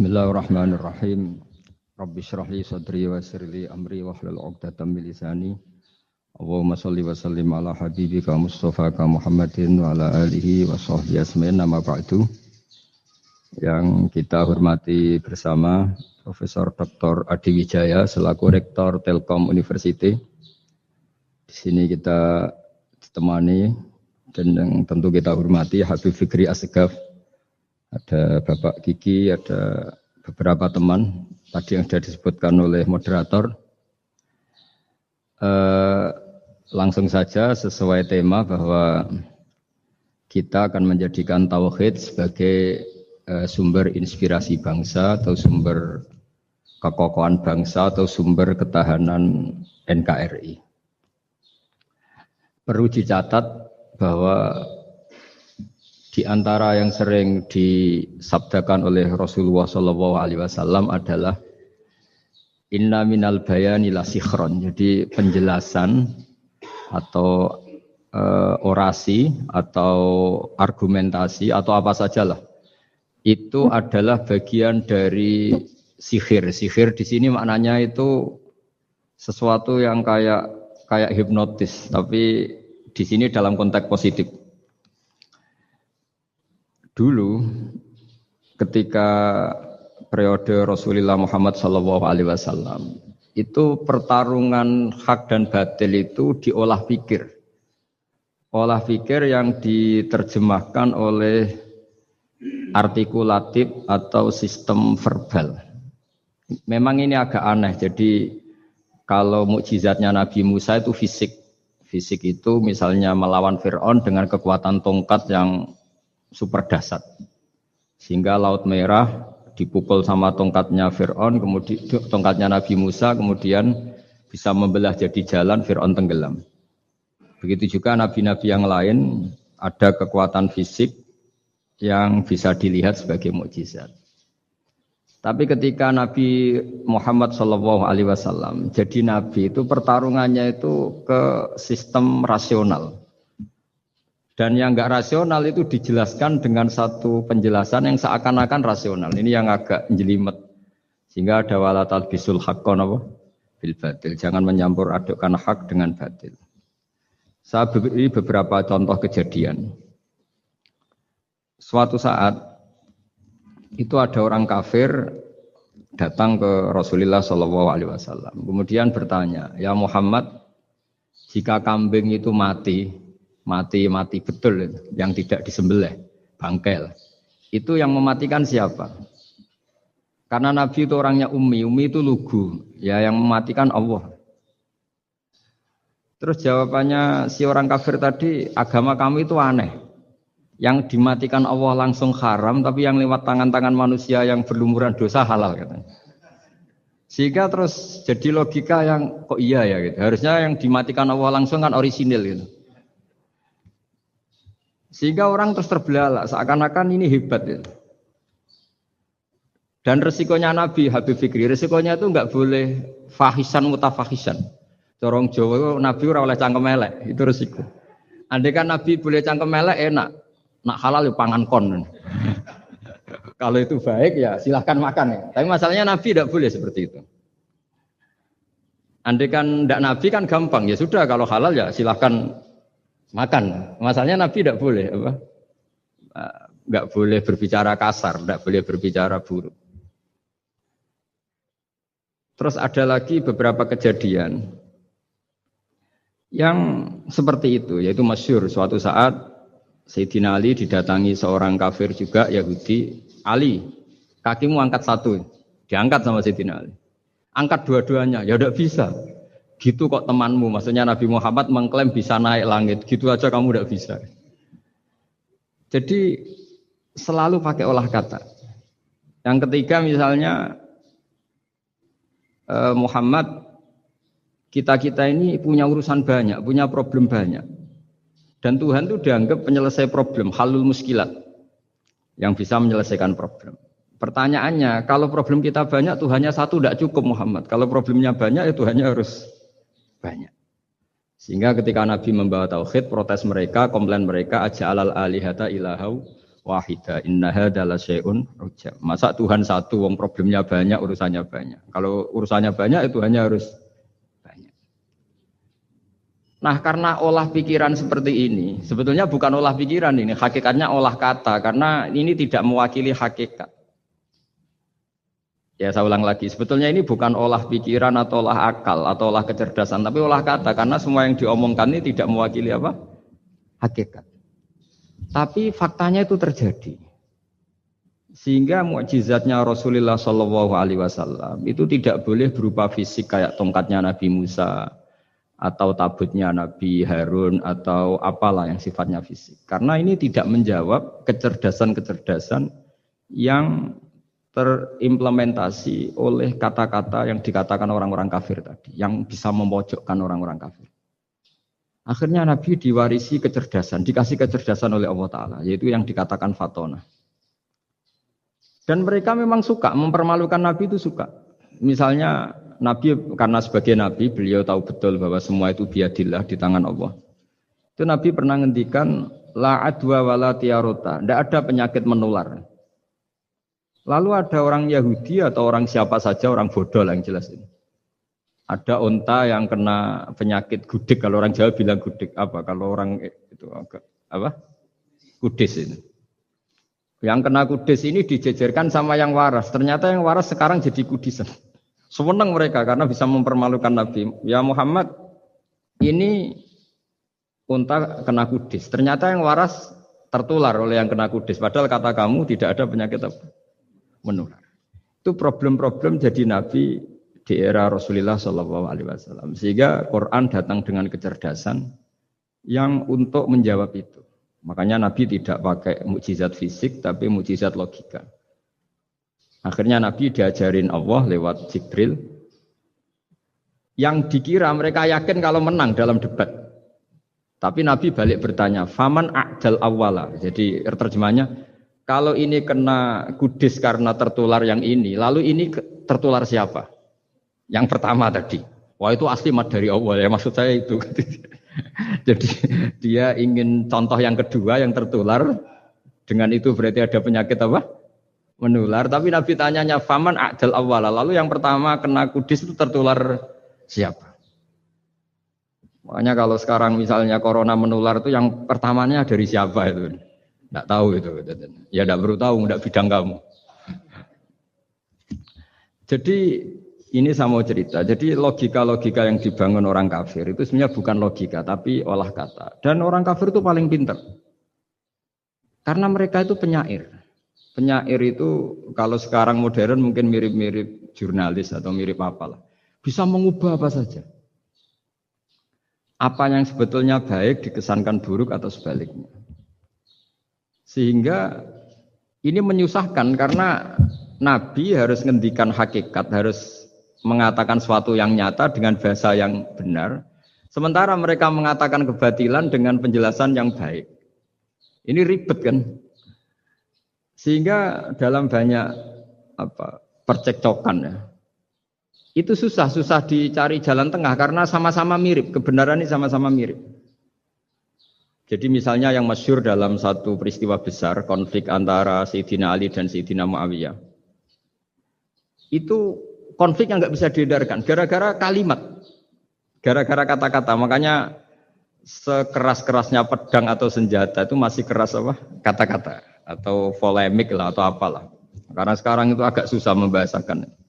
Bismillahirrahmanirrahim. Rabbi shrah li sadri wa yassir li amri wahlul 'uqdatam min lisani. Allahumma shalli wa sallim ala habibika Mustafa Muhammadin wa ala alihi wa sahbihi asma'in nama ba'du. Yang kita hormati bersama Profesor Dr. Adi Wijaya selaku Rektor Telkom University. Di sini kita ditemani dan yang tentu kita hormati Habib Fikri Assegaf. Ada Bapak Kiki, ada beberapa teman tadi yang sudah disebutkan oleh moderator. Langsung saja sesuai tema bahwa kita akan menjadikan tauhid sebagai sumber inspirasi bangsa atau sumber kekokohan bangsa atau sumber ketahanan NKRI. Perlu dicatat bahwa di antara yang sering disabdakan oleh Rasulullah SAW adalah inna minal bayani la sikhron. Jadi penjelasan atau orasi atau argumentasi atau apa sajalah itu adalah bagian dari sihir. Sihir di sini maknanya itu sesuatu yang kayak hipnotis, tapi di sini dalam konteks positif. Dulu ketika periode Rasulullah Muhammad SAW itu pertarungan hak dan batil itu diolah pikir. Olah pikir yang diterjemahkan oleh artikulatif atau sistem verbal. Memang ini agak aneh. Jadi kalau mukjizatnya Nabi Musa itu fisik. Fisik itu misalnya melawan Fir'aun dengan kekuatan tongkat yang super dahsyat. Sehingga Laut Merah dipukul sama tongkatnya Fir'aun, kemudian tongkatnya Nabi Musa, kemudian bisa membelah jadi jalan, Fir'aun tenggelam. Begitu juga nabi-nabi yang lain ada kekuatan fisik yang bisa dilihat sebagai mukjizat. Tapi ketika Nabi Muhammad SAW jadi nabi itu pertarungannya itu ke sistem rasional. Dan yang enggak rasional itu dijelaskan dengan satu penjelasan yang seakan-akan rasional. Ini yang agak jelimet. Sehingga ada wala talbisul haqqan bil batil. Jangan menyampur adukkan hak dengan batil. Saya beri beberapa contoh kejadian. Suatu saat itu ada orang kafir datang ke Rasulullah SAW. Kemudian bertanya, ya Muhammad, jika kambing itu mati betul, yang tidak disembelih, bangkel. Itu yang mematikan siapa? Karena Nabi itu orangnya ummi itu lugu, ya yang mematikan Allah. Terus jawabannya si orang kafir tadi, agama kamu itu aneh. Yang dimatikan Allah langsung haram, tapi yang lewat tangan-tangan manusia yang berlumuran dosa halal katanya. Sehingga terus jadi logika yang kok iya ya gitu. Harusnya yang dimatikan Allah langsung kan orisinil gitu. Sehingga orang terus terbelalak, seakan-akan ini hebat ya. Dan resikonya Nabi Habib Fikri, resikonya itu enggak boleh fahisan mutafahisan. Corong Jawa Nabi ora oleh cangkem elek, itu resiko. Andai kan Nabi boleh cangkem elek enak, nak halal ya pangan kon. Kalau itu baik ya silahkan makan ya. Tapi masalahnya Nabi tidak boleh seperti itu. Andai kan tidak Nabi kan gampang, ya sudah kalau halal ya silahkan makan. Masalahnya Nabi tidak boleh apa? Enggak boleh berbicara kasar, enggak boleh berbicara buruk. Terus ada lagi beberapa kejadian yang seperti itu, yaitu masyhur suatu saat Sayyidina Ali didatangi seorang kafir juga Yahudi. Ali, kakimu angkat satu, diangkat sama Sayyidina Ali. Angkat dua-duanya, ya tidak bisa. Gitu kok temanmu, maksudnya Nabi Muhammad mengklaim bisa naik langit, gitu aja kamu tidak bisa. Jadi selalu pakai olah kata. Yang ketiga misalnya Muhammad, kita ini punya urusan banyak, punya problem banyak. Dan Tuhan itu dianggap penyelesai problem, halul muskilat, yang bisa menyelesaikan problem. Pertanyaannya, kalau problem kita banyak, Tuhannya satu tidak cukup Muhammad. Kalau problemnya banyak, ya Tuhannya harus banyak. Sehingga ketika Nabi membawa tauhid, protes mereka, komplain mereka, aja'alal alihata ilahau wahida inna hadza la syai'un ujab. Masa Tuhan satu wong problemnya banyak, urusannya banyak. Kalau urusannya banyak itu hanya harus banyak. Nah, karena olah pikiran seperti ini, sebetulnya bukan olah pikiran ini, hakikatnya olah kata karena ini tidak mewakili hakikat. Ya saya ulang lagi, sebetulnya ini bukan olah pikiran atau olah akal atau olah kecerdasan, tapi olah kata karena semua yang diomongkan ini tidak mewakili apa? Hakikat. Tapi faktanya itu terjadi. Sehingga mukjizatnya Rasulullah Shallallahu Alaihi Wasallam itu tidak boleh berupa fisik kayak tongkatnya Nabi Musa atau tabutnya Nabi Harun atau apalah yang sifatnya fisik. Karena ini tidak menjawab kecerdasan-kecerdasan yang terimplementasi oleh kata-kata yang dikatakan orang-orang kafir tadi, yang bisa memojokkan orang-orang kafir. Akhirnya Nabi diwarisi kecerdasan, dikasih kecerdasan oleh Allah Ta'ala, yaitu yang dikatakan fatona. Dan mereka memang suka, mempermalukan Nabi itu suka. Misalnya Nabi, karena sebagai Nabi, beliau tahu betul bahwa semua itu biadillah di tangan Allah. Itu Nabi pernah ngendikan, la adwa wala tiarota, tidak ada penyakit menular. Lalu ada orang Yahudi atau orang siapa saja, orang bodoh lah yang jelas ini. Ada unta yang kena penyakit gudik, kalau orang Jawa bilang gudik apa? Kalau orang itu agak apa? Kudis ini. Yang kena kudis ini dijejerkan sama yang waras. Ternyata yang waras sekarang jadi kudisan. Senang mereka karena bisa mempermalukan Nabi. Ya Muhammad, ini unta kena kudis. Ternyata yang waras tertular oleh yang kena kudis. Padahal kata kamu tidak ada penyakit apa? Menular. Itu problem-problem jadi Nabi di era Rasulullah Shallallahu Alaihi Wasallam. Sehingga Quran datang dengan kecerdasan yang untuk menjawab itu. Makanya Nabi tidak pakai mukjizat fisik, tapi mukjizat logika. Akhirnya Nabi diajarin Allah lewat Jibril. Yang dikira mereka yakin kalau menang dalam debat. Tapi Nabi balik bertanya, faman a'dal awwala. Jadi terjemahnya, kalau ini kena kudis karena tertular yang ini, lalu ini tertular siapa? Yang pertama tadi. Wah itu asli mat dari Allah ya, maksud saya itu. Jadi dia ingin contoh yang kedua yang tertular. Dengan itu berarti ada penyakit apa? Menular. Tapi Nabi tanyanya, faman a'dal awwala. Lalu yang pertama kena kudis itu tertular siapa? Makanya kalau sekarang misalnya corona menular itu yang pertamanya dari siapa itu? Tidak tahu itu. Ya tidak perlu tahu, tidak bidang kamu. Jadi ini saya mau cerita. Jadi logika-logika yang dibangun orang kafir itu sebenarnya bukan logika, tapi olah kata. Dan orang kafir itu paling pintar. Karena mereka itu penyair. Penyair itu kalau sekarang modern mungkin mirip-mirip jurnalis atau mirip apalah. Bisa mengubah apa saja. Apa yang sebetulnya baik dikesankan buruk atau sebaliknya. Sehingga ini menyusahkan karena Nabi harus ngendikan hakikat, harus mengatakan sesuatu yang nyata dengan bahasa yang benar. Sementara mereka mengatakan kebatilan dengan penjelasan yang baik. Ini ribet kan? Sehingga dalam banyak percekcokan ya. Itu susah dicari jalan tengah karena sama-sama mirip, kebenaran ini sama-sama mirip. Jadi misalnya yang masyhur dalam satu peristiwa besar, konflik antara Sayyidina Ali dan Sayyidina Muawiyah. Itu konflik yang nggak bisa dihindarkan, gara-gara kalimat, gara-gara kata-kata. Makanya sekeras-kerasnya pedang atau senjata itu masih keras apa? Kata-kata atau polemik lah atau apalah. Karena sekarang itu agak susah membahasakan.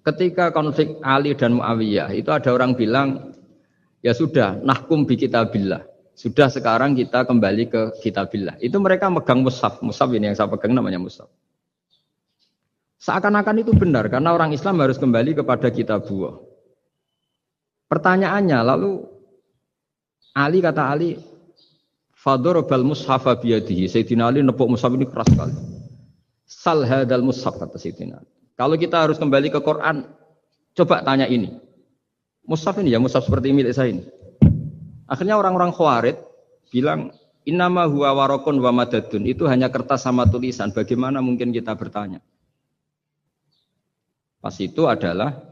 Ketika konflik Ali dan Muawiyah, itu ada orang bilang, ya sudah, nahkum bi kitabillah. Sudah sekarang kita kembali ke kitabillah. Itu mereka megang mushaf. Mushaf ini yang saya pegang namanya mushaf. Seakan-akan itu benar karena orang Islam harus kembali kepada kitabullah. Pertanyaannya lalu Ali kata Ali, fadharabal mushafa biyadihi. Sayyidina Ali nepuk mushaf ini keras sekali. Sal hadal mushaf kata Sayyidina Ali. Kalau kita harus kembali ke Quran, coba tanya ini. Mushaf ini ya, mushaf seperti milik saya ini. Akhirnya orang-orang Khawarij bilang, innama huwa warakun wa madadun. Itu hanya kertas sama tulisan. Bagaimana mungkin kita bertanya? Pas itu adalah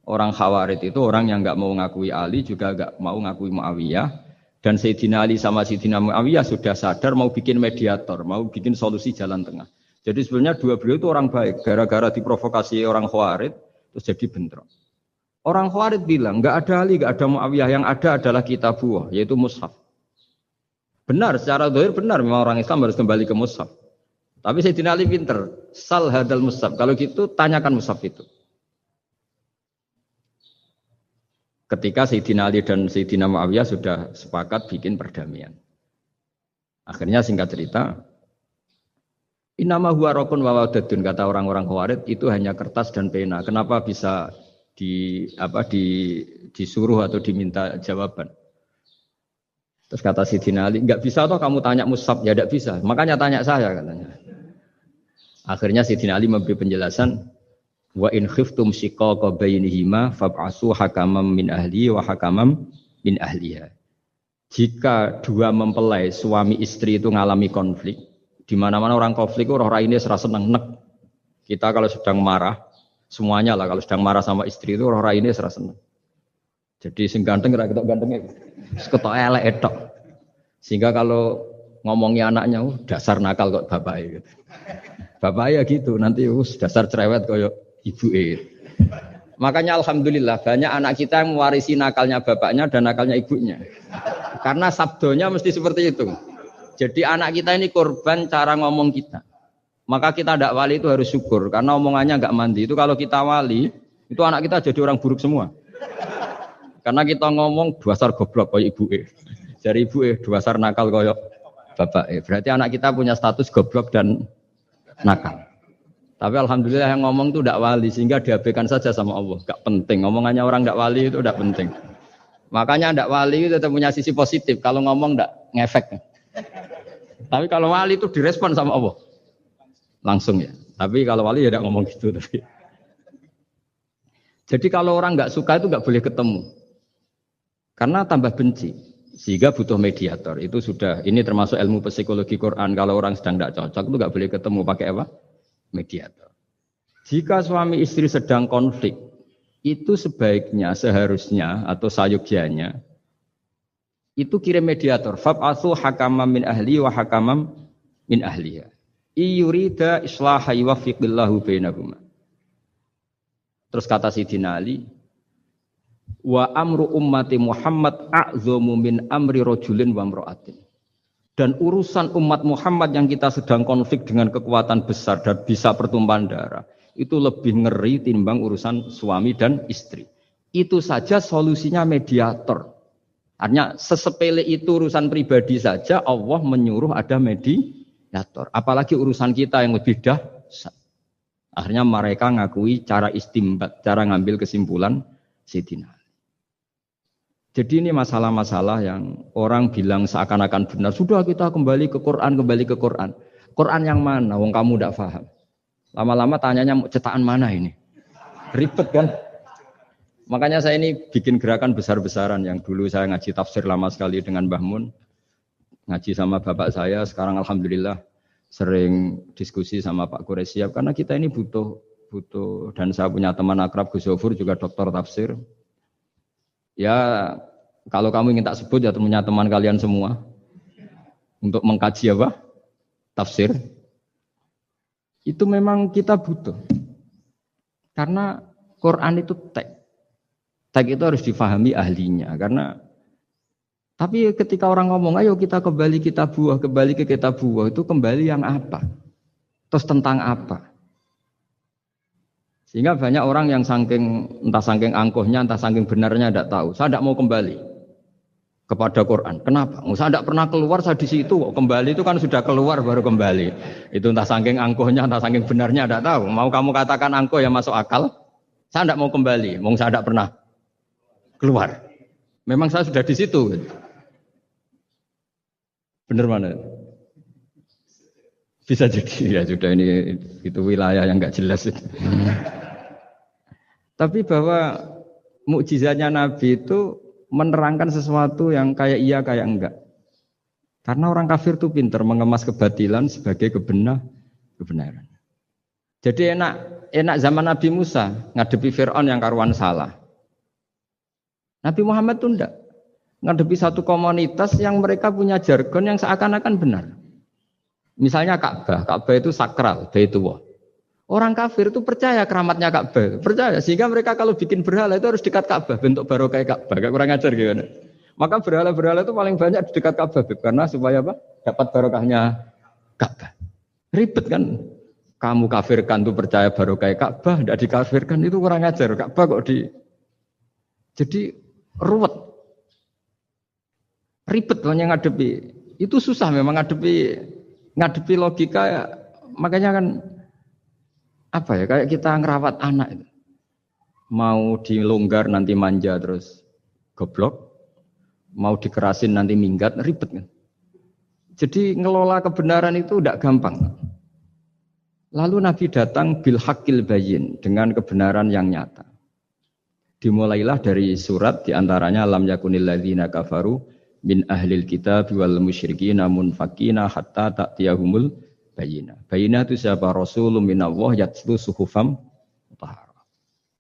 orang Khawarij itu orang yang enggak mau ngakui Ali, juga enggak mau ngakui Muawiyah. Dan Sayyidina Ali sama Sayyidina Muawiyah sudah sadar mau bikin mediator, mau bikin solusi jalan tengah. Jadi sebenarnya dua beliau itu orang baik, gara-gara diprovokasi orang Khawarij terus jadi bentrok. Orang Khawarij bilang, nggak ada Ali, nggak ada Muawiyah, yang ada adalah kitabullah, yaitu mushaf. Benar, secara zahir benar, memang orang Islam harus kembali ke mushaf. Tapi Sayyidina Ali pinter, sal hadal mushaf. Kalau gitu, tanyakan mushaf itu. Ketika Sayyidina Ali dan Sayyidina Muawiyah sudah sepakat bikin perdamaian. Akhirnya singkat cerita, innama huwa raqun wa wadadun, kata orang-orang Khawarij, itu hanya kertas dan pena. Kenapa bisa disuruh atau diminta jawaban? Terus kata Sayyidina Ali, enggak bisa toh kamu tanya mushaf, ya enggak bisa. Makanya tanya saya katanya. Akhirnya Sayyidina Ali memberi penjelasan, wa in khiftum shiqaqa bainihima fab'asu hakamam min ahli wa hakamam min ahliha. Jika dua mempelai suami istri itu ngalami konflik, di mana-mana orang konflik roh raine serasa seneng nek. Kita kalau sedang marah, semuanya lah kalau sedang marah sama istri itu roh raine serasa seneng. Jadi sing ganteng ra ketok gantenge, ketok elek etok. Sehingga kalau ngomongi anaknya, dasar nakal kok bapaknya gitu. Bapaknya gitu, nanti dasar cerewet koyo ibuke. Makanya alhamdulillah banyak anak kita yang mewarisi nakalnya bapaknya dan nakalnya ibunya. Karena sabdonya mesti seperti itu. Jadi anak kita ini korban cara ngomong kita. Maka kita tidak wali itu harus syukur karena omongannya enggak mandi. Itu kalau kita wali, itu anak kita jadi orang buruk semua. Karena kita ngomong dasar goblok koyo ibuke. Dari ibuke dasar nakal koyo bapake. Berarti anak kita punya status goblok dan nakal. Tapi alhamdulillah yang ngomong itu tidak wali sehingga diabaikan saja sama Allah. Gak penting. Ngomongannya orang tidak wali itu tidak penting. Makanya tidak wali itu tetap punya sisi positif. Kalau ngomong tidak ngefek. Tapi kalau wali itu direspon sama Allah. Langsung ya. Tapi kalau wali ya tidak ngomong gitu. Tapi. Jadi kalau orang nggak suka itu nggak boleh ketemu. Karena tambah benci. Sehingga butuh mediator. Itu sudah, ini termasuk ilmu psikologi Quran. Kalau orang sedang tidak cocok itu nggak boleh ketemu. Pakai apa? Mediator. Jika suami istri sedang konflik, itu sebaiknya, seharusnya atau sayogyanya itu kirim mediator. Fab'atsu hakamam min ahli wa hakamam min ahliha. Iyurida islaha yuwaffiqillahu bainahuma. Terus kata Sayyidina Ali, wa amru ummati Muhammad a'zamu min amri rajulin wa imra'atin. Dan urusan umat Muhammad yang kita sedang konflik dengan kekuatan besar dan bisa pertumpahan darah, itu lebih ngeri timbang urusan suami dan istri. Itu saja solusinya mediator. Artinya sesepele itu urusan pribadi saja Allah menyuruh ada mediator. Apalagi urusan kita yang lebih dahsyat. Akhirnya mereka ngakui cara istimbat, cara ngambil kesimpulan Sayyidina. Jadi ini masalah-masalah yang orang bilang seakan-akan benar. Sudah kita kembali ke Quran, kembali ke Quran. Quran yang mana? Wong kamu tidak paham. Lama-lama tanyanya cetakan mana ini? Ribet kan? Makanya saya ini bikin gerakan besar-besaran yang dulu saya ngaji tafsir lama sekali dengan Mbah Mun. Ngaji sama bapak saya, sekarang alhamdulillah sering diskusi sama Pak Quraisyab. Karena kita ini butuh. Dan saya punya teman akrab Gus Zofur juga doktor tafsir. Ya, kalau kamu ingin tak sebut ya punya teman kalian semua untuk mengkaji apa? Tafsir. Itu memang kita butuh. Karena Quran itu teks. Teks itu harus difahami ahlinya. Tapi ketika orang ngomong, ayo kita kembali ke kitabullah, itu kembali yang apa? Terus tentang apa? Sehingga banyak orang yang entah saking angkuhnya, entah saking benarnya tidak tahu. Saya tidak mau kembali kepada Quran. Kenapa? Saya tidak pernah keluar, saya di situ. Kembali itu kan sudah keluar baru kembali. Itu entah saking angkuhnya, entah saking benarnya tidak tahu. Mau kamu katakan angkuh yang masuk akal? Saya tidak mau kembali. Saya tidak pernah keluar. Memang saya sudah di situ. Benar mana? Bisa jadi ya sudah ini itu wilayah yang nggak jelas. Tapi bahwa mukjizatnya Nabi itu menerangkan sesuatu yang kayak iya kayak enggak. Karena orang kafir itu pintar mengemas kebatilan sebagai kebenaran. Jadi enak zaman Nabi Musa ngadepi Fir'aun yang karuan salah. Nabi Muhammad itu enggak. ngadepi satu komunitas yang mereka punya jargon yang seakan-akan benar. Misalnya Ka'bah, Ka'bah itu sakral, Baitullah. Orang kafir itu percaya keramatnya Ka'bah, percaya sehingga mereka kalau bikin berhala itu harus dekat Ka'bah, bentuk barokah Ka'bah, gak kurang ajar gimana. Maka berhala-berhala itu paling banyak di dekat Ka'bah karena supaya apa? Dapat barokahnya Ka'bah. Ribet kan? Kamu kafirkan tuh percaya barokah Ka'bah, tidak dikafirkan itu kurang ajar. Ka'bah kok jadi ruwet. Ribet hanya ngadepi. Itu susah memang ngadepi logika ya. Makanya kan apa ya, kayak kita ngerawat anak itu. Mau dilonggar nanti manja terus goblok. Mau dikerasin nanti minggat, ribet kan. Jadi ngelola kebenaran itu tidak gampang. Lalu Nabi datang bil haqqil bayyin, dengan kebenaran yang nyata. Dimulailah dari surat diantaranya lam yakunil ladzina kafaru min ahlil kitab wal musyrikin munfakina hatta ta'tiyahumul bayyinah. Bayyinah itu siapa? Rasulun minallah yatlu suhufam mutahharah.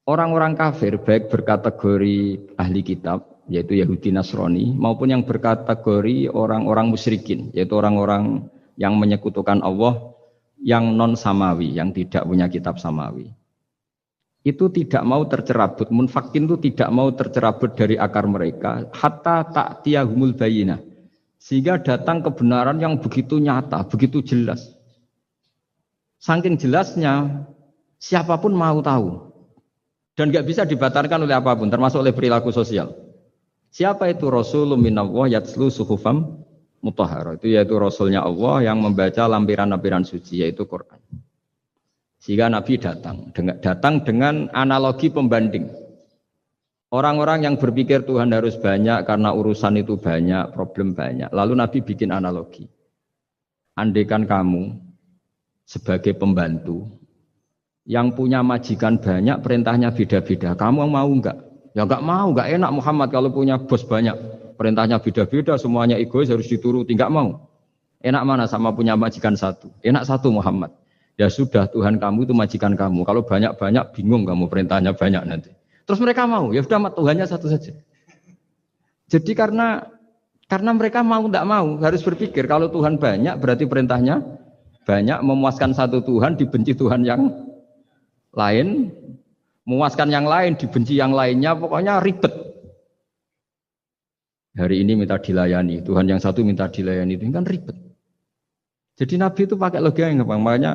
Orang-orang kafir baik berkategori ahli kitab yaitu Yahudi Nasrani maupun yang berkategori orang-orang musyrikin yaitu orang-orang yang menyekutukan Allah yang non samawi, yang tidak punya kitab samawi. Itu tidak mau tercerabut, munfakin itu tidak mau tercerabut dari akar mereka hatta ta'tiyahumul bayyinah. Sehingga datang kebenaran yang begitu nyata, begitu jelas. Saking jelasnya siapapun mau tahu. Dan enggak bisa dibatalkan oleh apapun, termasuk oleh perilaku sosial. Siapa itu? Rasulun minallah yatslu suhufam mutahharah. Itu yaitu Rasulnya Allah yang membaca lampiran-lampiran suci, yaitu Quran. Sehingga Nabi datang dengan analogi pembanding. Orang-orang yang berpikir Tuhan harus banyak karena urusan itu banyak, problem banyak. Lalu Nabi bikin analogi. Andaikan kamu sebagai pembantu yang punya majikan banyak, perintahnya beda-beda. Kamu mau enggak? Ya enggak mau, enggak enak Muhammad kalau punya bos banyak. Perintahnya beda-beda, semuanya egois harus dituruti, enggak mau. Enak mana sama punya majikan satu? Enak satu Muhammad. Ya sudah, Tuhan kamu itu majikan kamu. Kalau banyak-banyak bingung kamu perintahnya banyak nanti. Terus mereka mau, ya sudah Tuhannya satu saja. Jadi karena mereka mau enggak mau, harus berpikir kalau Tuhan banyak berarti perintahnya banyak, memuaskan satu Tuhan dibenci Tuhan yang lain, memuaskan yang lain dibenci yang lainnya, pokoknya ribet. Hari ini minta dilayani, Tuhan yang satu minta dilayani, itu kan ribet. Jadi Nabi itu pakai logika yang gampang. Makanya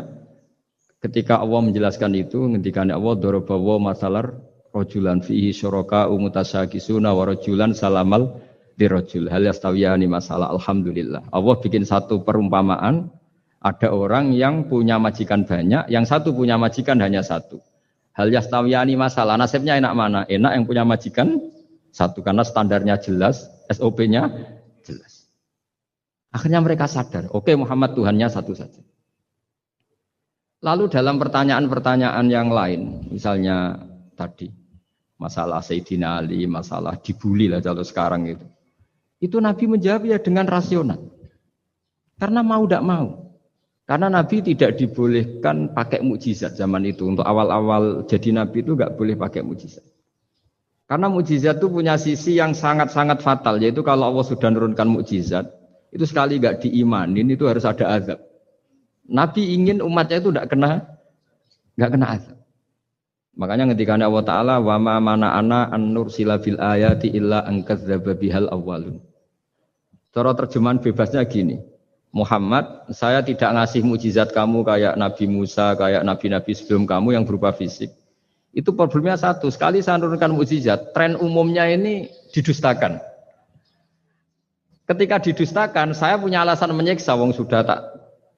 ketika Allah menjelaskan itu, ketika Allah dorobawa masalar rojulan fihi syuraka umutasakisuna wa rojulan salamal dirojul hal yastawiyani masalah. Alhamdulillah. Allah bikin satu perumpamaan, ada orang yang punya majikan banyak, yang satu punya majikan hanya satu. Hal yastawiyani masalah, nasibnya enak mana? Enak yang punya majikan satu, karena standarnya jelas, SOP-nya jelas. Akhirnya mereka sadar, oke Muhammad Tuhannya satu saja. Lalu dalam pertanyaan-pertanyaan yang lain, misalnya tadi, masalah Sayyidina Ali, masalah dibully lah kalau sekarang itu Nabi menjawab ya dengan rasional. Karena mau tidak mau. Karena Nabi tidak dibolehkan pakai mukjizat zaman itu. Untuk awal-awal jadi Nabi itu enggak boleh pakai mukjizat. Karena mukjizat itu punya sisi yang sangat-sangat fatal, yaitu kalau Allah sudah menurunkan mukjizat, itu sekali enggak diimanin itu harus ada azab. Nabi ingin umatnya itu enggak kena azab. Makanya ketika Allah Ta'ala wa ma mana'ana an nursila bil ayati illa an kadzdzaba bihal awwalun. Cara terjemahan bebasnya gini. Muhammad, saya tidak ngasih mukjizat kamu kayak Nabi Musa, kayak nabi-nabi sebelum kamu yang berupa fisik. Itu problemnya satu, sekali saya menurunkan mukjizat, tren umumnya ini didustakan. Ketika didustakan, saya punya alasan menyiksa, wong sudah tak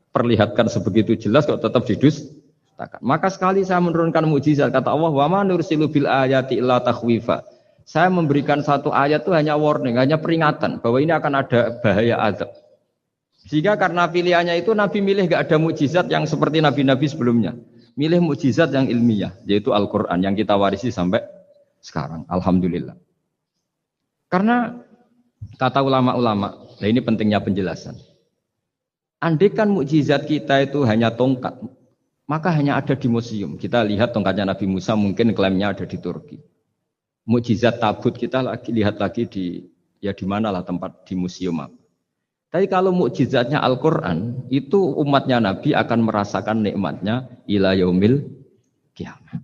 perlihatkan sebegitu jelas kok tetap didustakan. Maka sekali saya menurunkan mukjizat, kata Allah, wa ma nursilu bil ayati illa takhwifa. Saya memberikan satu ayat itu hanya warning, hanya peringatan bahwa ini akan ada bahaya azab. Sehingga karena pilihannya itu Nabi milih gak ada mukjizat yang seperti nabi-nabi sebelumnya. Milih mukjizat yang ilmiah, yaitu Al-Quran yang kita warisi sampai sekarang. Alhamdulillah. Karena kata ulama-ulama, nah ini pentingnya penjelasan. Andaikan mukjizat kita itu hanya tongkat, maka hanya ada di museum. Kita lihat tongkatnya Nabi Musa mungkin klaimnya ada di Turki. Mukjizat tabut kita lihat lagi di ya di manalah tempat di museum apa. Tapi kalau mukjizatnya Al-Quran, itu umatnya Nabi akan merasakan nikmatnya ila yaumil kiamat.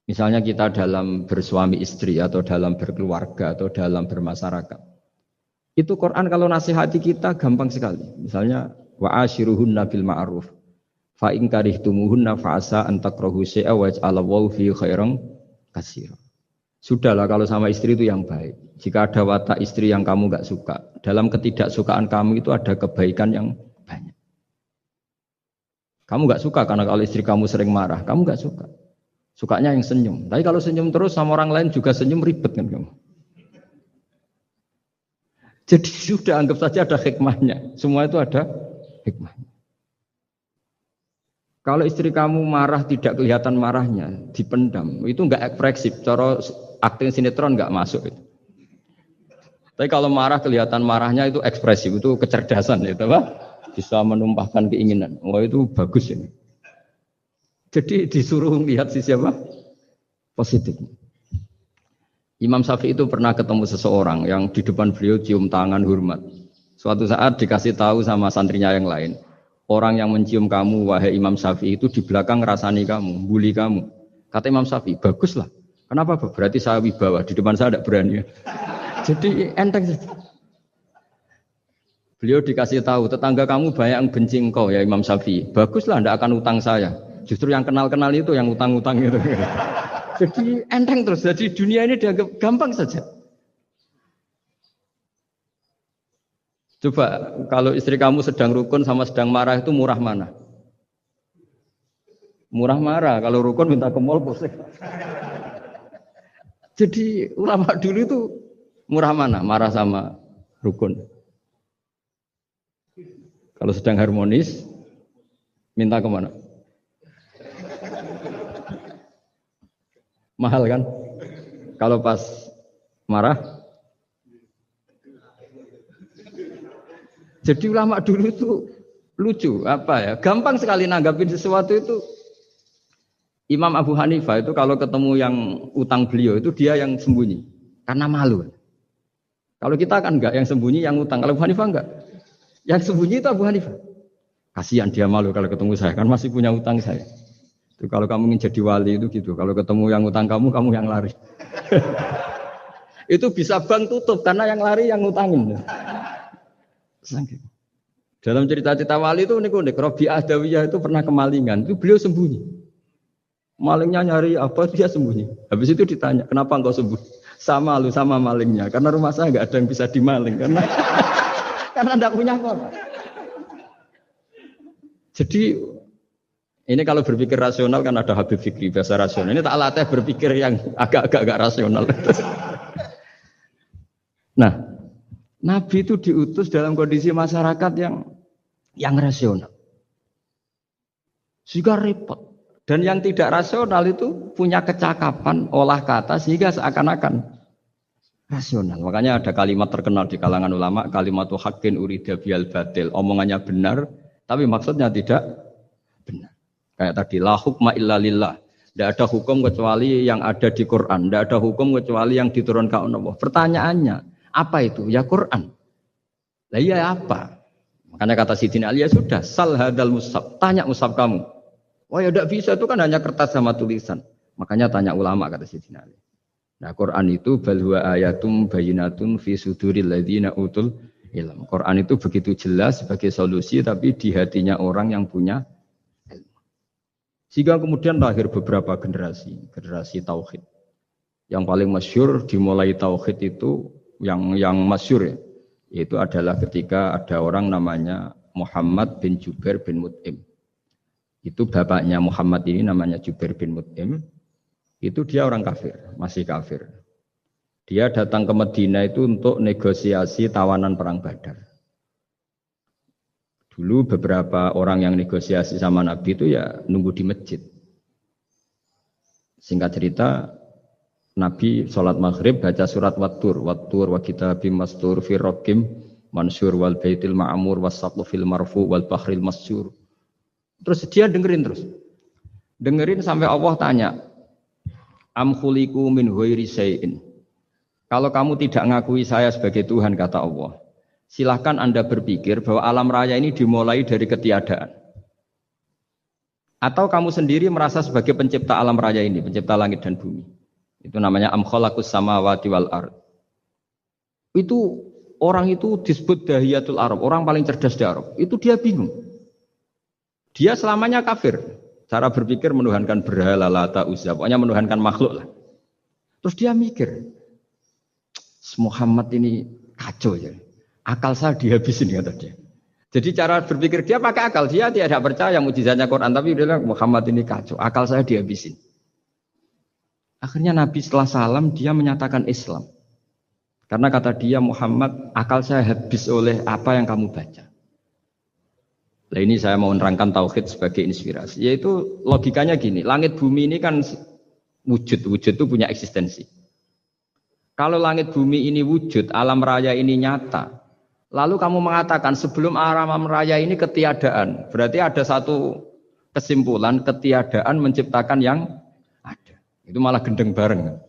Misalnya kita dalam bersuami istri atau dalam berkeluarga atau dalam bermasyarakat. Itu Quran kalau nasihati kita gampang sekali. Misalnya wa ashiruhunna bil ma'ruf. Fa in karihtumuhunna fa asa an takrahu syai'a wa yaj'alallahu fi khairan katsira. Sudahlah kalau sama istri itu yang baik. Jika ada watak istri yang kamu enggak suka, dalam ketidaksukaan kamu itu ada kebaikan yang banyak. Kamu enggak suka karena kalau istri kamu sering marah, kamu enggak suka. Sukanya yang senyum. Tapi kalau senyum terus sama orang lain juga senyum, ribet kan kamu. Jadi sudah anggap saja ada hikmahnya. Semua itu ada hikmahnya. Kalau istri kamu marah tidak kelihatan marahnya, dipendam, itu enggak ekspresif. Cara akting sinetron enggak masuk itu. Tapi kalau marah kelihatan marahnya itu ekspresif, itu kecerdasan itu apa? Bisa menumpahkan keinginan. Wah itu bagus ini. Jadi disuruh lihat sisi apa? Positif. Imam Syafi'i itu pernah ketemu seseorang yang di depan beliau cium tangan hormat. Suatu saat dikasih tahu sama santrinya yang lain. Orang yang mencium kamu, wahai Imam Syafi'i itu di belakang ngerasani kamu, bully kamu. Kata Imam Syafi'i, baguslah. Kenapa? Berarti saya wibawa, di depan saya tidak berani. Jadi enteng saja. Beliau dikasih tahu, tetangga kamu banyak yang benci engkau ya Imam Syafi'i. Baguslah, tidak akan utang saya. Justru yang kenal-kenal itu yang utang-utang itu. Jadi enteng terus. Jadi dunia ini dianggap gampang saja. Coba kalau istri kamu sedang rukun sama sedang marah itu murah mana? Murah marah. Kalau rukun minta ke mall pusing. Jadi ulama dulu itu murah mana? Marah sama rukun. Kalau sedang harmonis minta ke mana? Mahal kan? Kalau pas marah. Jadi ulama dulu itu lucu, apa ya? Gampang sekali nanggapin sesuatu itu. Imam Abu Hanifah itu kalau ketemu yang utang beliau itu dia yang sembunyi karena malu. Kalau kita kan enggak yang sembunyi yang utang. Kalau Abu Hanifah enggak. Yang sembunyi itu Abu Hanifah. Kasihan dia malu kalau ketemu saya kan masih punya utang saya. Itu kalau kamu ingin jadi wali itu gitu. Kalau ketemu yang utang kamu yang lari. Itu bisa bank tutup karena yang lari yang ngutangin. Dalam cerita-cerita wali itu unik-unik. Rabi'ah Adawiyah itu pernah kemalingan. Itu beliau sembunyi. Malingnya nyari apa dia sembunyi. Habis itu ditanya, kenapa engkau sembunyi? Sama lu sama malingnya. Karena rumah saya nggak ada yang bisa dimaling. Karena enggak punya apa-apa. Jadi ini kalau berpikir rasional kan ada Habib Fikri bahasa rasional. Ini tak latih berpikir yang agak rasional. Nah, Nabi itu diutus dalam kondisi masyarakat yang rasional. Sehingga repot. Dan yang tidak rasional itu punya kecakapan olah kata sehingga seakan-akan rasional. Makanya ada kalimat terkenal di kalangan ulama, kalimatu haqqin urida bihal batil. Omongannya benar, tapi maksudnya tidak benar. Kayak tadi, la hukma illa lillah. Tidak ada hukum kecuali yang ada di Quran. Tidak ada hukum kecuali yang diturunkan Allah. Pertanyaannya, apa itu? Ya Quran. Lah iya apa? Makanya kata Sidina Ali, ya sudah, sal hadal mushaf. Tanya mushaf kamu. Wah ya tidak bisa, itu kan hanya kertas sama tulisan. Makanya tanya ulama, kata Sidina Ali. Nah Quran itu balwa ayatum bayinatun fi suduril ladzina utul ilm. Quran itu begitu jelas sebagai solusi, tapi di hatinya orang yang punya ilmu. Sehingga kemudian lahir beberapa generasi tauhid. Yang paling masyhur dimulai tauhid itu yang masyhur ya, yaitu adalah ketika ada orang namanya Muhammad bin Jubair bin Mut'im. Itu bapaknya Muhammad ini namanya Jubair bin Mut'im. Itu dia orang kafir, masih kafir. Dia datang ke Madinah itu untuk negosiasi tawanan perang Badar. Dulu beberapa orang yang negosiasi sama Nabi itu ya nunggu di masjid. Singkat cerita, Nabi sholat maghrib baca surat Wattur wa kitabim mastur fi raqim mansur wal baitil ma'mur was saqfil marfu wal bahril masyur. Terus dia dengerin terus. Dengerin sampai Allah tanya, am khuliqu min ghairi syai'in. Kalau kamu tidak ngakui saya sebagai Tuhan, kata Allah, silahkan Anda berpikir bahwa alam raya ini dimulai dari ketiadaan. Atau kamu sendiri merasa sebagai pencipta alam raya ini, pencipta langit dan bumi. Itu namanya am khalaqus samawati wal ard. Itu orang itu disebut dahiyatul Arab, orang paling cerdas di Arab. Itu dia bingung. Dia selamanya kafir. Cara berpikir menuhankan berhala, Lata, Uzza, pokoknya menuhankan makhluk lah. Terus dia mikir, Muhammad ini kacau ya. Akal saya dihabisin kata dia. Jadi cara berpikir dia pakai akal. Dia tidak percaya mukjizatnya Quran, tapi dia bilang Muhammad ini kacau. Akal saya dihabisin. Akhirnya Nabi setelah salam dia menyatakan Islam. Karena kata dia Muhammad, akal saya habis oleh apa yang kamu baca. Nah ini saya mau menerangkan tauhid sebagai inspirasi. Yaitu logikanya gini, langit bumi ini kan wujud itu punya eksistensi. Kalau langit bumi ini wujud, alam raya ini nyata, lalu kamu mengatakan sebelum alam raya ini ketiadaan, berarti ada satu kesimpulan ketiadaan menciptakan yang ada. Itu malah gendeng bareng.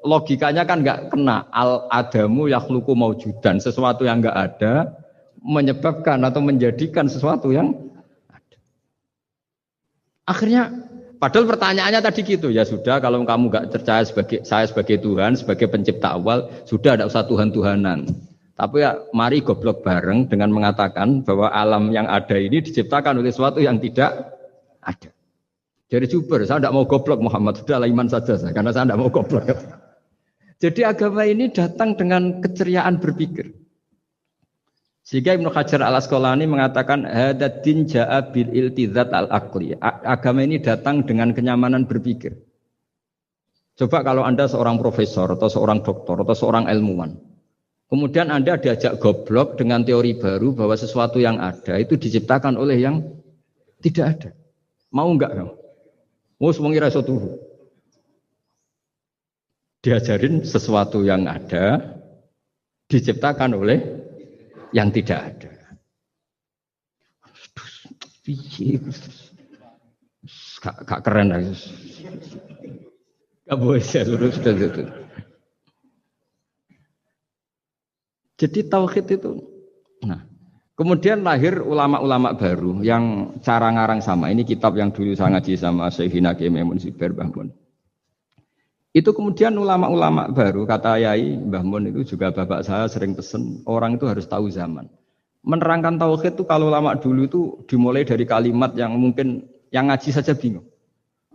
Logikanya kan nggak kena. Al-adamu yakhluqu maujudan, sesuatu yang nggak ada menyebabkan atau menjadikan sesuatu yang ada. Akhirnya padahal pertanyaannya tadi gitu, ya sudah kalau kamu nggak percaya saya sebagai Tuhan, sebagai pencipta awal, sudah tidak usah Tuhan-Tuhanan. Tapi ya mari goblok bareng dengan mengatakan bahwa alam yang ada ini diciptakan oleh sesuatu yang tidak ada. Jadi super, saya tidak mau goblok Muhammad, sudahlah iman saja saya, karena saya tidak mau goblok. Jadi agama ini datang dengan keceriaan berpikir. Sehingga Ibnu Hajar al-Asqalani mengatakan hadatin ja'a bil iltizat al-aqli. Agama ini datang dengan kenyamanan berpikir. Coba kalau Anda seorang profesor atau seorang doktor atau seorang ilmuwan. Kemudian Anda diajak goblok dengan teori baru bahwa sesuatu yang ada itu diciptakan oleh yang tidak ada. Mau enggak kamu? Mau semuanya rasa tuh. Diajarin sesuatu yang ada diciptakan oleh yang tidak ada. Gak keren lah. Gak boleh saya lurus itu. Jadi tauhid itu. Nah, kemudian lahir ulama-ulama baru yang cara ngarang sama. Ini kitab yang dulu saya ngaji sama Syekhina Kiai Maimun Siber Mbah Mun. Itu kemudian ulama-ulama baru, kata Yai Mbah Mun itu juga bapak saya sering pesen, orang itu harus tahu zaman. Menerangkan tauhid itu kalau ulama dulu itu dimulai dari kalimat yang mungkin yang ngaji saja bingung.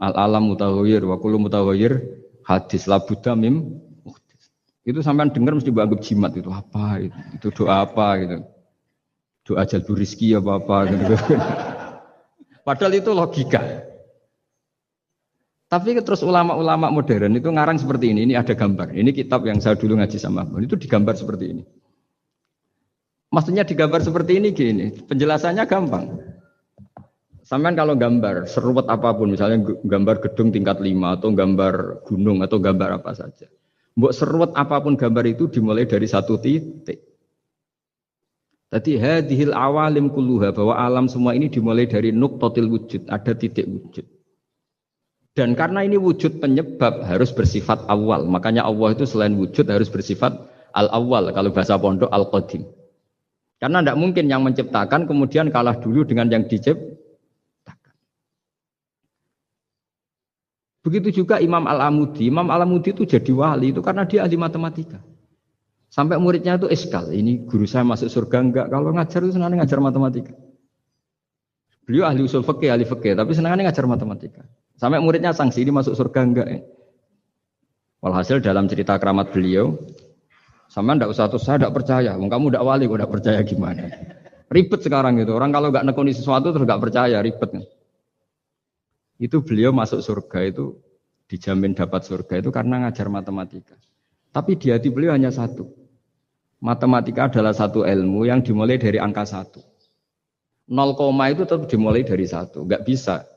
Al-alam mutaghayyir wa kullu mutaghayyir hadis la budda mim muhdits. Itu sampean dengar mesti bangun jimat itu apa itu? Itu doa apa gitu. Doa jalbur rizki apa gitu. Padahal itu logika. Tapi terus ulama-ulama modern itu ngarang seperti ini ada gambar. Ini kitab yang saya dulu ngaji sama Mbak. Itu digambar seperti ini. Maksudnya digambar seperti ini gini, penjelasannya gampang. Sampean kalau gambar seruat apapun, misalnya gambar gedung tingkat 5 atau gambar gunung atau gambar apa saja. Mbok seruat apapun gambar itu dimulai dari satu titik. Tadi hadhil awalim kulluha, bahwa alam semua ini dimulai dari nuqtatil wujud, ada titik wujud. Dan karena ini wujud penyebab harus bersifat awal. Makanya Allah itu selain wujud harus bersifat al-awwal. Kalau bahasa pondok al-qadim. Karena tidak mungkin yang menciptakan kemudian kalah dulu dengan yang diciptakan. Begitu juga Imam Al-Amudi. Imam Al-Amudi itu jadi wali itu karena dia ahli matematika. Sampai muridnya itu eskal. Ini guru saya masuk surga enggak. Kalau ngajar itu senangnya ngajar matematika. Beliau ahli usul fikih, ahli fikih. Tapi senangnya ngajar matematika. Sampai muridnya sanksi, ini masuk surga enggak ya? Walhasil dalam cerita keramat beliau, sama ndak usah terus saya ndak percaya, kamu ndak wali kok ndak percaya gimana? Ribet sekarang itu, orang kalau nggak nekuni sesuatu terus nggak percaya, ribet kan? Itu beliau masuk surga itu dijamin dapat surga itu karena ngajar matematika. Tapi di hati beliau hanya satu, matematika adalah satu ilmu yang dimulai dari angka 1. 0, itu tetap dimulai dari 1, nggak bisa.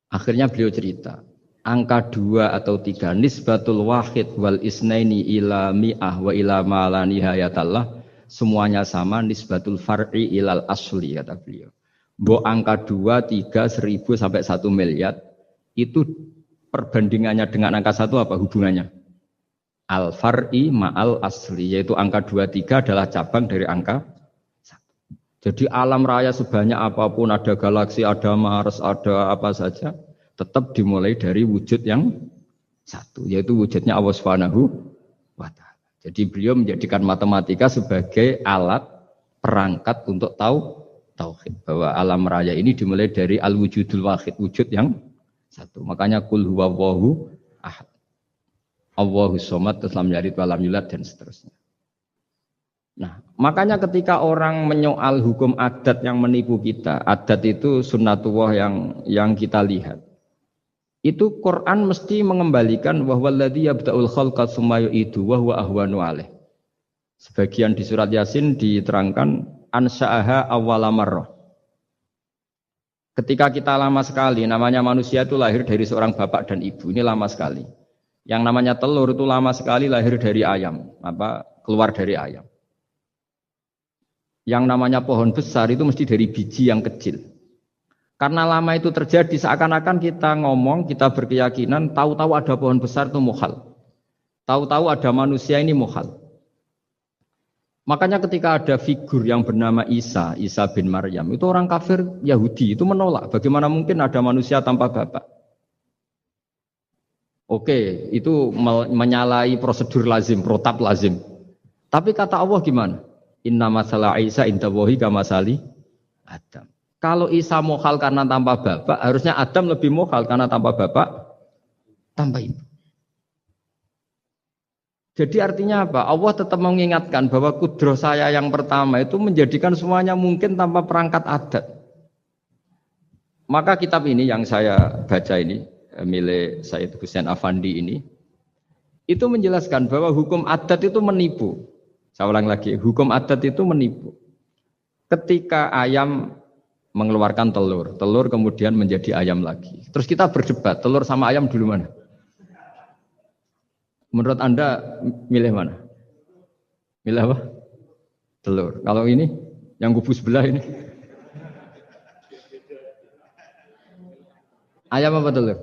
Akhirnya beliau cerita, angka 2 atau 3 nisbatul wahid wal isnaini ila mi'ah wa ila ma la nihayatallah, semuanya sama, nisbatul far'i ilal asli, kata beliau. Mbok angka 2, 3, 1000 sampai 1 miliar itu perbandingannya dengan angka 1 apa hubungannya? Al-far'i ma'al asli, yaitu angka 23 adalah cabang dari angka 1. Jadi alam raya sebanyak apapun, ada galaksi, ada Mars, ada apa saja, tetap dimulai dari wujud yang 1, yaitu wujudnya Allah Subhanahu wa ta'ala. Jadi beliau menjadikan matematika sebagai alat perangkat untuk tahu tauhid, bahwa alam raya ini dimulai dari al-wujudul wahid, wujud yang 1. Makanya kul huwallahu ahad, Allahus somad, lam yalid walam yulad, dan seterusnya. Nah, makanya ketika orang menyoal hukum adat yang menipu kita, adat itu sunnatullah yang kita lihat. Itu Quran mesti mengembalikan wahwaladzi yabda'ul khalqa tsumma yu'idu wa huwa ahwanu alaih. Sebagian di surat Yasin diterangkan ansha'aha awwala marrah. Ketika kita lama sekali, namanya manusia itu lahir dari seorang bapak dan ibu, ini lama sekali. Yang namanya telur itu lama sekali lahir dari ayam, keluar dari ayam. Yang namanya pohon besar itu mesti dari biji yang kecil. Karena lama itu terjadi, seakan-akan kita ngomong, kita berkeyakinan, tahu-tahu ada pohon besar itu muhal. Tahu-tahu ada manusia ini muhal. Makanya ketika ada figur yang bernama Isa bin Maryam, itu orang kafir Yahudi, itu menolak. Bagaimana mungkin ada manusia tanpa bapak? Oke, itu menyalahi prosedur lazim, protap lazim. Tapi kata Allah gimana? Inna masalah Isa indallahi kamasali Adam. Kalau Isa mohal karena tanpa bapak, harusnya Adam lebih mohal karena tanpa bapak, tanpa ibu. Jadi artinya apa? Allah tetap mengingatkan bahwa kudroh saya yang pertama itu menjadikan semuanya mungkin tanpa perangkat adat. Maka kitab ini yang saya baca ini, milik Sayyid Husain Afandi ini, itu menjelaskan bahwa hukum adat itu menipu. Saya ulang lagi, hukum adat itu menipu. Ketika ayam mengeluarkan telur, telur kemudian menjadi ayam lagi. Terus kita berdebat, telur sama ayam dulu mana? Menurut Anda milih mana? Milih apa? Telur. Kalau ini, yang kubu sebelah ini. Ayam apa telur?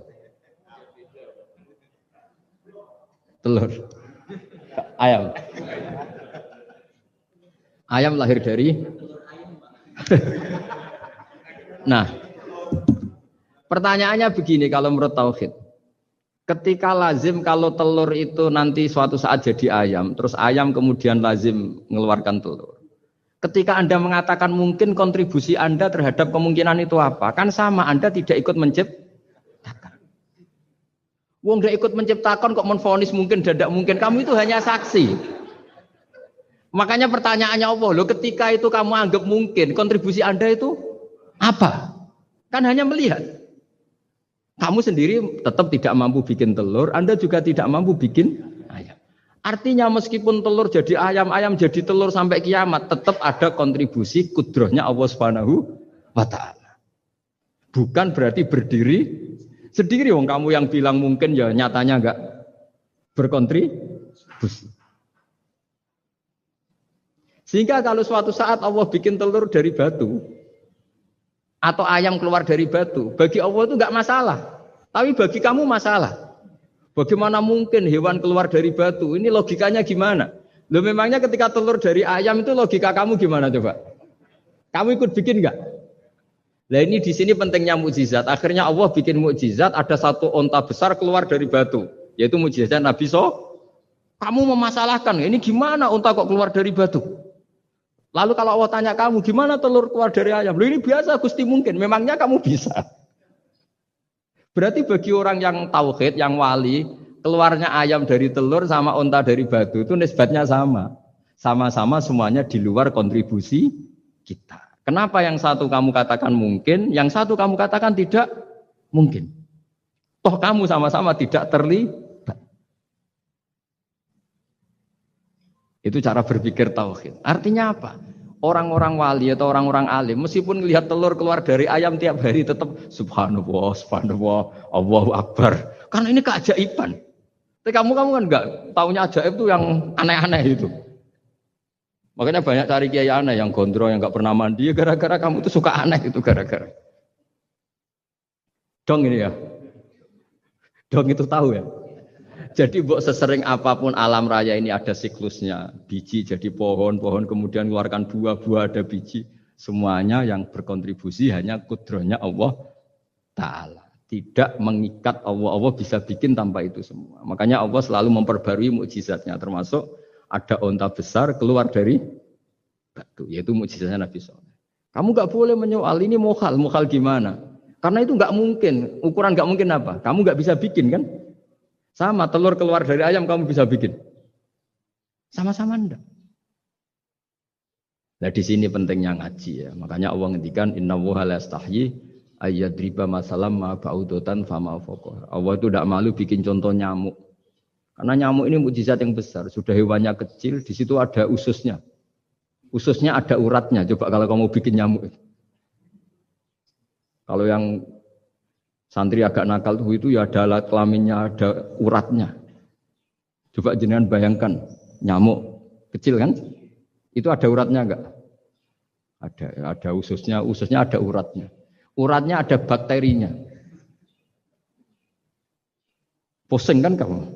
Telur. Ayam. Ayam lahir dari. Nah, pertanyaannya begini kalau menurut tauhid. Ketika lazim kalau telur itu nanti suatu saat jadi ayam, terus ayam kemudian lazim mengeluarkan telur. Ketika Anda mengatakan mungkin kontribusi Anda terhadap kemungkinan itu apa? Kan sama, Anda tidak ikut menciptakan. Wong tidak ikut menciptakan kok menvonis mungkin tidak mungkin. Kamu itu hanya saksi. Makanya pertanyaannya Allah, loh ketika itu kamu anggap mungkin, kontribusi Anda itu apa? Kan hanya melihat. Kamu sendiri tetap tidak mampu bikin telur, Anda juga tidak mampu bikin ayam. Artinya meskipun telur jadi ayam, ayam jadi telur sampai kiamat, tetap ada kontribusi kudrohnya Allah Subhanahu wa ta'ala. Bukan berarti berdiri sendiri, wong kamu yang bilang mungkin ya nyatanya enggak berkontribusi. Sehingga kalau suatu saat Allah bikin telur dari batu, atau ayam keluar dari batu, bagi Allah itu enggak masalah. Tapi bagi kamu masalah. Bagaimana mungkin hewan keluar dari batu? Ini logikanya gimana? Loh memangnya ketika telur dari ayam itu logika kamu gimana coba? Kamu ikut bikin enggak? Nah ini di sini pentingnya mukjizat. Akhirnya Allah bikin mukjizat, ada satu onta besar keluar dari batu, yaitu mukjizat Nabi So. Kamu memasalahkan, ini gimana onta kok keluar dari batu? Lalu kalau Allah tanya kamu, gimana telur keluar dari ayam? Loh ini biasa, Gusti mungkin. Memangnya kamu bisa? Berarti bagi orang yang tauhid, yang wali, keluarnya ayam dari telur sama onta dari batu itu nisbatnya sama. Sama-sama semuanya di luar kontribusi kita. Kenapa yang satu kamu katakan mungkin, yang satu kamu katakan tidak mungkin? Toh kamu sama-sama tidak terlibat. Itu cara berpikir tauhid. Artinya apa? Orang-orang wali atau orang-orang alim meskipun melihat telur keluar dari ayam tiap hari tetap subhanallah, subhanallah, Allahu akbar. Karena ini keajaiban. Tapi kamu kan enggak taunya ajaib itu yang aneh-aneh itu. Makanya banyak cari kiai aneh yang gondrong yang enggak pernah mandi gara-gara kamu itu suka aneh itu gara-gara. Dong ini ya. Dong itu tahu ya. Jadi mbok sesering apapun alam raya ini ada siklusnya. Biji jadi pohon, pohon kemudian keluarkan buah, buah ada biji. Semuanya yang berkontribusi hanya kudrohnya Allah Ta'ala. Tidak mengikat Allah. Allah bisa bikin tanpa itu semua. Makanya Allah selalu memperbarui mukjizatnya. Termasuk ada onta besar keluar dari batu. Yaitu mukjizatnya Nabi Soleh. Kamu gak boleh menyoal ini mukhal. Mukhal gimana? Karena itu gak mungkin. Ukuran gak mungkin apa? Kamu gak bisa bikin kan? Sama, telur keluar dari ayam kamu bisa bikin. Sama-sama enggak. Nah di sini pentingnya ngaji ya. Makanya Allah ngendikan innallaha la yastahyi ayyadriba masalam ma ba'udatan fama fawqaha. Allah itu tidak malu bikin contoh nyamuk. Karena nyamuk ini mukjizat yang besar. Sudah hewannya kecil, di situ ada ususnya. Ususnya ada uratnya. Coba kalau kamu bikin nyamuk. Kalau yang santri agak nakal itu ya ada alat kelaminnya, ada uratnya. Coba jenengan bayangkan nyamuk kecil kan? Itu ada uratnya enggak? Ada ususnya ada uratnya. Uratnya ada bakterinya. Pusing kan kamu?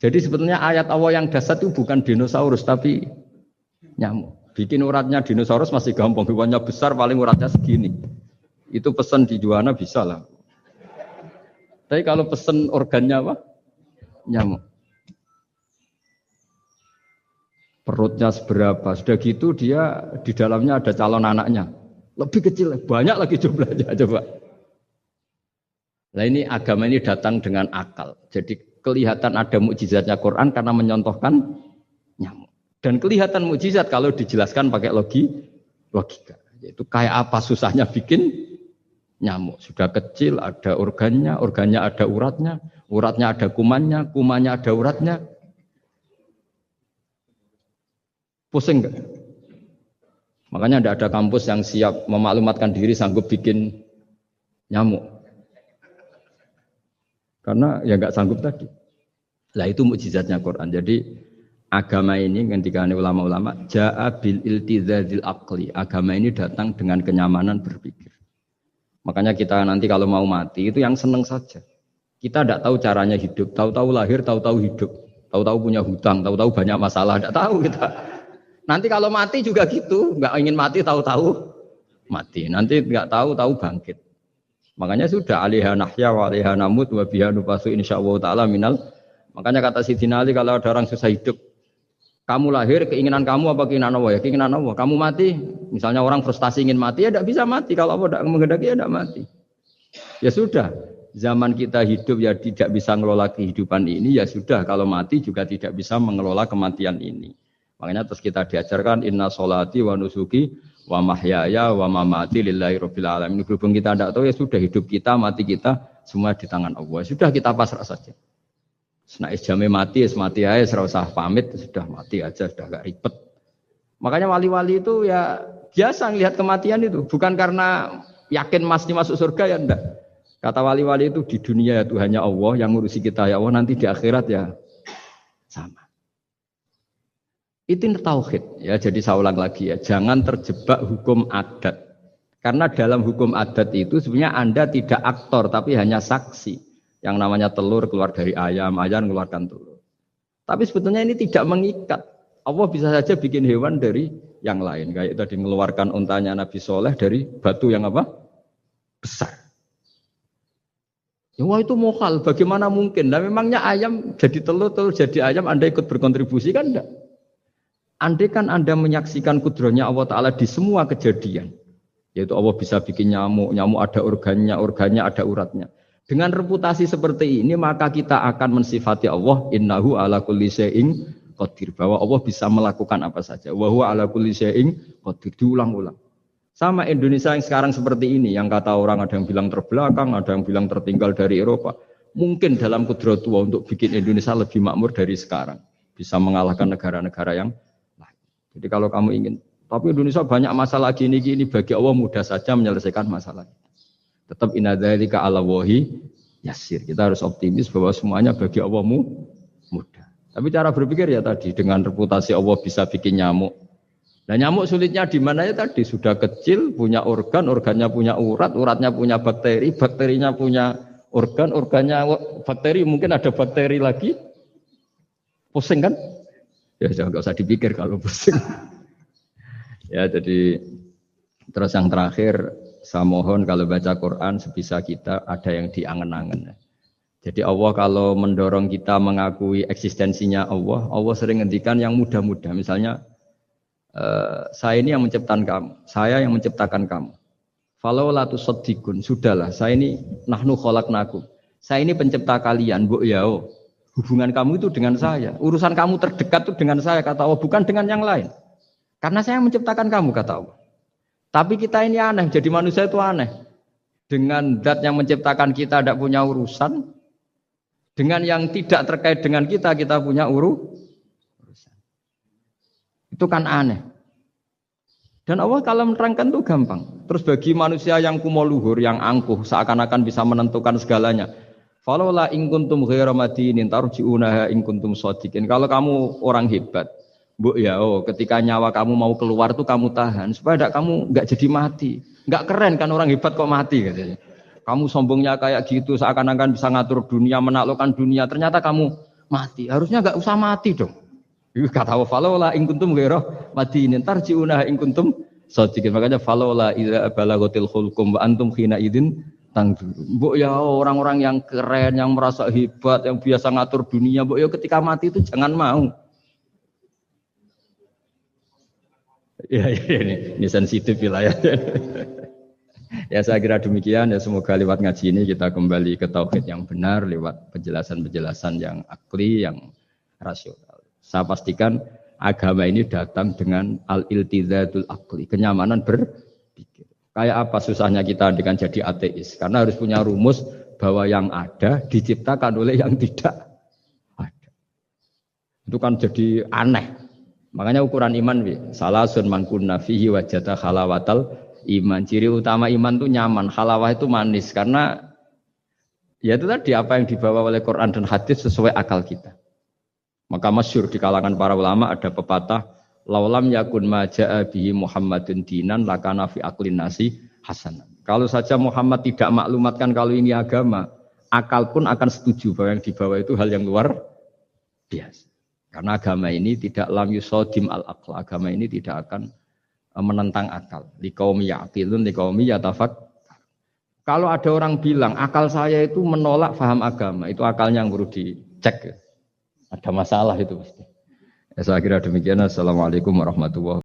Jadi sebetulnya ayat Allah yang dasar itu bukan dinosaurus tapi nyamuk. Bikin uratnya dinosaurus masih gampang, hewannya besar paling uratnya segini. Itu pesan di Juwana bisa lah. Tapi kalau pesen organnya apa? Nyamuk. Perutnya seberapa? Sudah gitu dia di dalamnya ada calon anaknya. Lebih kecil, banyak lagi jumlahnya. Coba. Nah ini agama ini datang dengan akal. Jadi kelihatan ada mukjizatnya Quran karena menyontohkan nyamuk. Dan kelihatan mukjizat kalau dijelaskan pakai logika. Yaitu kayak apa susahnya bikin nyamuk. Sudah kecil, ada organnya ada uratnya, uratnya ada kumannya, kumannya ada uratnya. Pusing enggak? Makanya tidak ada kampus yang siap memaklumatkan diri sanggup bikin nyamuk. Karena ya enggak sanggup tadi. Lah itu mukjizatnya Quran. Jadi agama ini ketika ulama-ulama ja'a bil iltizazil aqli. Agama ini datang dengan kenyamanan berpikir. Makanya kita nanti kalau mau mati itu yang seneng saja. Kita tidak tahu caranya hidup, tahu-tahu lahir, tahu-tahu hidup, tahu-tahu punya hutang, tahu-tahu banyak masalah, tidak tahu kita. Nanti kalau mati juga gitu, nggak ingin mati, tahu-tahu mati. Nanti nggak tahu bangkit. Makanya sudah alaiha nahya wa alaiha namut wa biha nubasu insyaallah taala minal. Makanya kata Sidina Ali kalau ada orang susah hidup, kamu lahir keinginan kamu apa keinginan Allah ya? Keinginan Allah. Kamu mati, misalnya orang frustasi ingin mati ya tidak bisa mati. Kalau Allah tidak menghendaki ya tidak mati. Ya sudah, zaman kita hidup ya tidak bisa mengelola kehidupan ini ya sudah. Kalau mati juga tidak bisa mengelola kematian ini. Makanya terus kita diajarkan inna sholati wa nusuki wa mahyaya wa mamati lillahi rabbil alamin. Berhubung kita tidak tahu ya sudah hidup kita, mati kita semua di tangan Allah. Sudah kita pasrah saja. Nah, jamnya mati aja, serasa pamit, sudah mati aja, sudah gak ribet. Makanya wali-wali itu ya biasa ngelihat kematian itu, bukan karena yakin pasti masuk surga ya enggak. Kata wali-wali itu di dunia ya Tuhannya Allah yang ngurusi kita ya Allah, nanti di akhirat ya sama. Itu tauhid ya. Jadi saya ulang lagi ya, jangan terjebak hukum adat. Karena dalam hukum adat itu sebenarnya Anda tidak aktor tapi hanya saksi. Yang namanya telur keluar dari ayam, ayam keluarkan telur. Tapi sebetulnya ini tidak mengikat. Allah bisa saja bikin hewan dari yang lain. Kayak tadi mengeluarkan untanya Nabi Soleh dari batu yang apa? Besar. Ya wah itu mukhal, bagaimana mungkin? Nah memangnya ayam jadi telur, telur jadi ayam, Anda ikut berkontribusi kan enggak? Andai kan Anda menyaksikan kudrohnya Allah Ta'ala di semua kejadian. Yaitu Allah bisa bikin nyamuk, nyamuk ada organnya, organnya ada uratnya. Dengan reputasi seperti ini maka kita akan mensifati Allah innahu ala kulli syai'in qadir, bahwa Allah bisa melakukan apa saja. Wa huwa ala kulli syai'in qadir, diulang-ulang. Sama Indonesia yang sekarang seperti ini, yang kata orang ada yang bilang terbelakang, ada yang bilang tertinggal dari Eropa. Mungkin dalam kudrat Allah untuk bikin Indonesia lebih makmur dari sekarang, bisa mengalahkan negara-negara yang lain. Jadi kalau kamu ingin, tapi Indonesia banyak masalah gini bagi Allah mudah saja menyelesaikan masalah. Tetap inna dzalika 'ala Allahi yasir. Kita harus optimis bahwa semuanya bagi Allah mudah. Tapi cara berpikir ya tadi dengan reputasi Allah bisa bikin nyamuk. Nah nyamuk sulitnya di mana ya tadi sudah kecil punya organ, organnya punya urat, uratnya punya bakteri, bakterinya punya organnya bakteri, mungkin ada bakteri lagi. Pusing kan? Ya jangan nggak usah dipikir kalau pusing. Ya jadi terus yang terakhir saya mohon kalau baca Quran sebisa kita ada yang diangen-angen. Jadi Allah kalau mendorong kita mengakui eksistensinya Allah, Allah sering ngendikan yang mudah-mudah. Misalnya saya ini yang menciptakan kamu, saya yang menciptakan kamu. Falau la tusaddiqun, sudahlah, saya ini nahnu khalaqnakum. Saya ini pencipta kalian, mbok yao. Hubungan kamu itu dengan saya, urusan kamu terdekat itu dengan saya kata Allah, bukan dengan yang lain. Karena saya yang menciptakan kamu kata Allah. Tapi kita ini aneh, jadi manusia itu aneh. Dengan zat yang menciptakan kita tidak punya urusan, dengan yang tidak terkait dengan kita punya urusan. Itu kan aneh. Dan Allah kalau menerangkan itu gampang. Terus bagi manusia yang kumo luhur, yang angkuh, seakan-akan bisa menentukan segalanya. Falaula in kuntum ghairu madinin tarji'unaha in kuntum shadiqin. Kalau kamu orang hebat, mbok ya ketika nyawa kamu mau keluar tuh kamu tahan supaya kamu enggak jadi mati. Enggak keren kan orang hebat kok mati katanya. Kamu sombongnya kayak gitu seakan-akan bisa ngatur dunia, menaklukkan dunia, ternyata kamu mati. Harusnya enggak usah mati dong. Kata Allah falaula in kuntum ghairu madinin tarji'unaha in kuntum shadiqin. Makanya falaula idza balaghatil khulqum wa antum khina idin mbok ya orang-orang yang keren, yang merasa hebat, yang biasa ngatur dunia, mbok ya ketika mati itu jangan mau. Ya ini sensitif wilayah. Ya saya kira demikian ya, semoga lewat ngaji ini kita kembali ke tauhid yang benar lewat penjelasan-penjelasan yang akli, yang rasional. Saya pastikan agama ini datang dengan al-iltizatul akli, kenyamanan berpikir. Kayak apa susahnya kita dengan jadi ateis? Karena harus punya rumus bahwa yang ada diciptakan oleh yang tidak ada. Itu kan jadi aneh. Makanya ukuran iman, salasun man kunna fihi wajada halawatal iman. Ciri utama iman itu nyaman, halawah itu manis. Karena ya itu tadi apa yang dibawa oleh Quran dan hadis sesuai akal kita. Maka masyhur di kalangan para ulama ada pepatah, laulam yakun maja'a bihi Muhammadun dinan lakana fi aqlin nasi hasanan. Kalau saja Muhammad tidak maklumatkan kalau ini agama, akal pun akan setuju bahwa yang dibawa itu hal yang luar biasa. Karena agama ini tidak lam yusodim al-aql. Agama ini tidak akan menentang akal. Liqaumi ya'qilun liqaumi yatafak. Kalau ada orang bilang akal saya itu menolak faham agama, itu akalnya yang perlu dicek. Ada masalah itu pasti. Ya, saya kira demikian. Assalamualaikum warahmatullahi wabarakatuh.